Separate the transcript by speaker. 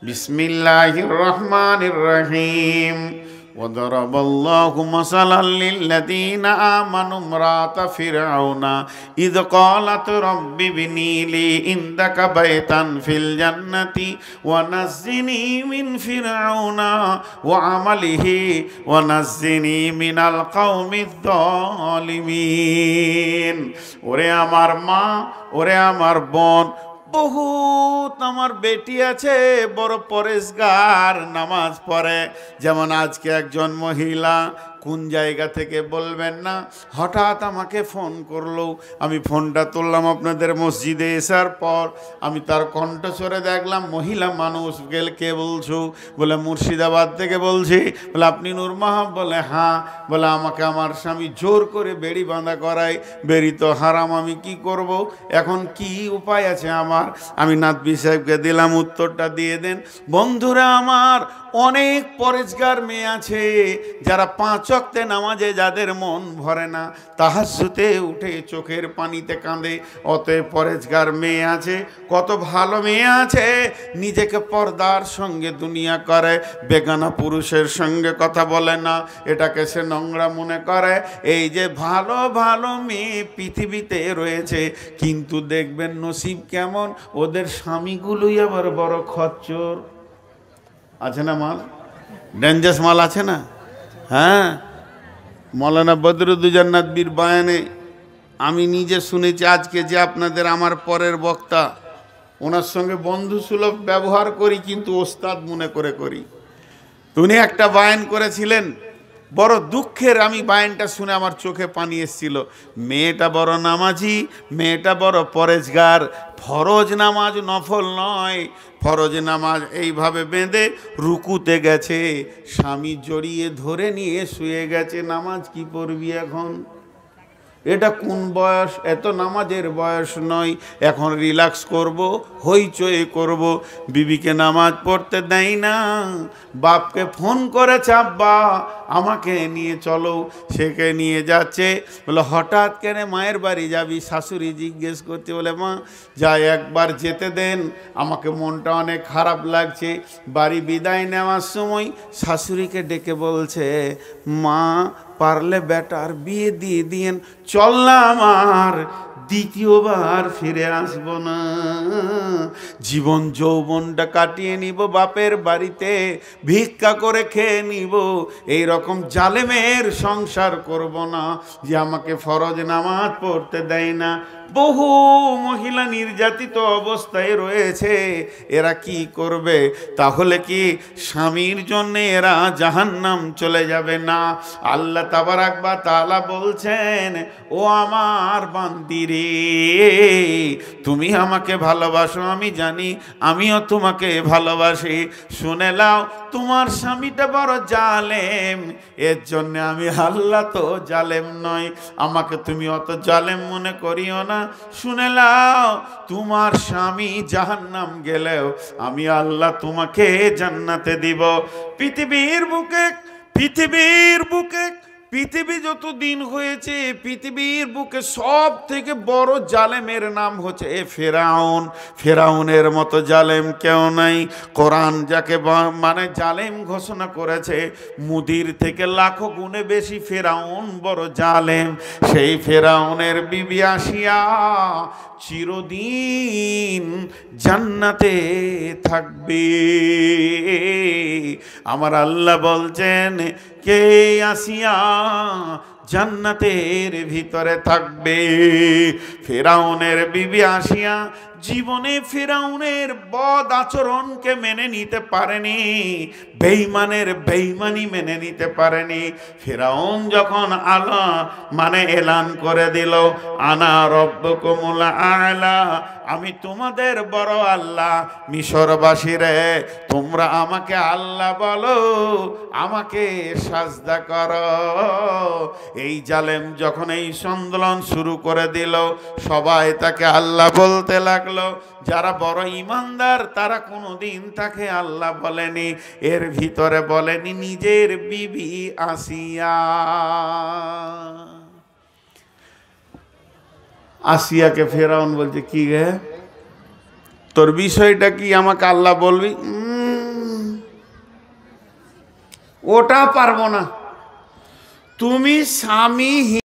Speaker 1: বিসমিল্লাহির রহমানির রহিম। وضرب الله مثلا للذين آمنوا امرأة فرعون إذ قالت رب ابن لي عندك بيتا في الجنة ونجني من فرعون وعمله ونجني من القوم الظالمين। ওরে আমার মা, ওরে আমার বোন, বহুত আমার বেটি আছে বড় পরেশগার, নামাজ পড়ে। যেমন আজকে একজন মহিলা কোন জায়গা থেকে বলবেন না, হঠাৎ আমাকে ফোন করলো। আমি ফোনটা তুললাম আপনাদের মসজিদে এসার পর। আমি তার কণ্ঠস্বরে দেখলাম মহিলা মানুষ। গেলে কে বলছো? বলে মুর্শিদাবাদ থেকে বলছি। বলে আপনি নূর মাহাব? বলে হ্যাঁ। বলে আমাকে আমার স্বামী জোর করে বেড়ি বাঁধা করায়। বেড়ি তো হারাম, আমি কি করব? এখন কি উপায় আছে আমার? আমি নাদবি সাহেবকে দিলাম, উত্তরটা দিয়ে দেন। বন্ধুরা আমার, অনেক পরেশগার মেয়ে আছে যারা 5 ওয়াক্তে নামাজে যাদের মন ভরে না, তাহাজ্জুদে উঠে চোখের পানিতে কাঁদে। অতএব পরেশগার মেয়ে আছে, কত ভালো মেয়ে আছে, নিজেকে পর্দার সঙ্গে দুনিয়া করে, বেগানা পুরুষের সঙ্গে কথা বলে না, এটাকে সে নোংরা মনে করে। এই যে ভালো ভালো মেয়ে পৃথিবীতে রয়েছে, কিন্তু দেখবেন নসিব কেমন, ওদের স্বামীগুলোই আবার বড় খচ্চর। আছে না মাল? ডেঞ্জাস মাল আছে না? হ্যাঁ, মৌলানা বদরুদ্দোজা নদভীর বয়ানে আমি নিজে শুনেছি। আজকে যে আপনাদের আমার পরের বক্তা, ওনার সঙ্গে বন্ধু সুলভ ব্যবহার করি, কিন্তু ওস্তাদ মনে করে করি। উনি একটা বায়ান করেছিলেন, বড় দুঃখের। আমি বায়ানটা শুনে আমার চোখে পানি এসেছিল। মেয়েটা বড় নামাজি, মেয়েটা বড় পরেশগার। ফরজ নামাজ নফল নয়, ফরজ নামাজ এইভাবে বেঁধে রুকুতে গেছে, স্বামী জড়িয়ে ধরে নিয়ে শুয়ে গেছে। নামাজ কি পড়বি এখন? এটা কোন বয়স? এত নামাজের বয়স নয়। এখন রিল্যাক্স করব, হইচই করব। বিবিকে নামাজ পড়তে দেয় না। বাপকে ফোন করেছে, আব্বা আমাকে নিয়ে চলো। সেকে নিয়ে যাচ্ছে। বলে হঠাৎ কেন মায়ের বাড়ি যাবি? শাশুড়ি জিজ্ঞেস করতে। বলে মা যাই, একবার যেতে দেন, আমাকে মনটা অনেক খারাপ লাগছে। বাড়ি বিদায় নেওয়ার সময় শাশুড়িকে ডেকে বলছে, মা পারলে বেটার বিয়ে দিয়ে দিয়েন, চল না আমার দ্বিতীয়বার ফিরে আসব না, জীবন যৌবনটা কাটিয়ে নিব বাপের বাড়িতে, ভিক্ষা করে খেয়ে নিব। এই রকম জালেমের সংসার করব না যে আমাকে ফরজ নামাজ পড়তে দেয় না। বহু মহিলা নির্যাতিত অবস্থায় রয়েছে। এরা কি করবে? তাহলে কি স্বামীর জন্য এরা জাহান্নাম চলে যাবে? না, আল্লাহ তাবারাক ওয়া তাআলা বলছেন, ও আমার বান্দিরে, তুমি আমাকে ভালোবাসো, আমি জানি, আমিও তোমাকে ভালোবাসি। শুনে নাও, তোমার স্বামীটা বড় জালেম, এর জন্য আমি আল্লাহ তো জালেম নয়, আমাকে তুমি অত জালেম মনে করিও না। শুনে নাও, তোমার স্বামী জাহান্নাম গেলেও আমি আল্লাহ তোমাকে জান্নাতে দিব। পৃথিবীর বুকে পৃথিবী যত দিন হয়েছে, পৃথিবীর বুকে সব থেকে বড় জালেমের নাম হচ্ছে ফেরাউন। ফেরাউনের মতো জালেম কেউ নাই। কোরআন যাকে মানে জালেম ঘোষণা করেছে, মুদির থেকে লাখো গুণে বেশি ফেরাউন বড় জালেম। সেই ফেরাউনের বিবি আসিয়া চিরদিন জান্নাতে থাকবে। আমার আল্লাহ বলছেন, কে আসিয়া জান্নাতের ভিতরে থাকবে? ফেরাউনের বিবি আসিয়া জীবনে ফেরাউনের বদ আচরণকে মেনে নিতে পারেনি, বেঈমানের বেঈমানি মেনে নিতে পারেনি। ফেরাউন যখন এলান করে দিল, আনা রব্বুকুমুল আ'লা, আমি তোমাদের বড় আল্লাহ। মিশরবাসীরে, তোমরা আমাকে আল্লাহ বলো, আমাকে সাজদা করো। এই জালেম যখন এই সন্দোলন শুরু করে দিল, সবাই তাকে আল্লাহ বলতে লাগলো। যারা বড় ইমানদার তারা কোনোদিন তাকে আল্লাহ বলেনি। এর ভিতরে বলেনি নিজের বিবি আসিয়া। আসিয়াকে ফেরাউন বলছে, কি গে তোর বিষয়টা কি, আমাকে আল্লাহ বলবি? ওটা পারবো না। তুমি স্বামী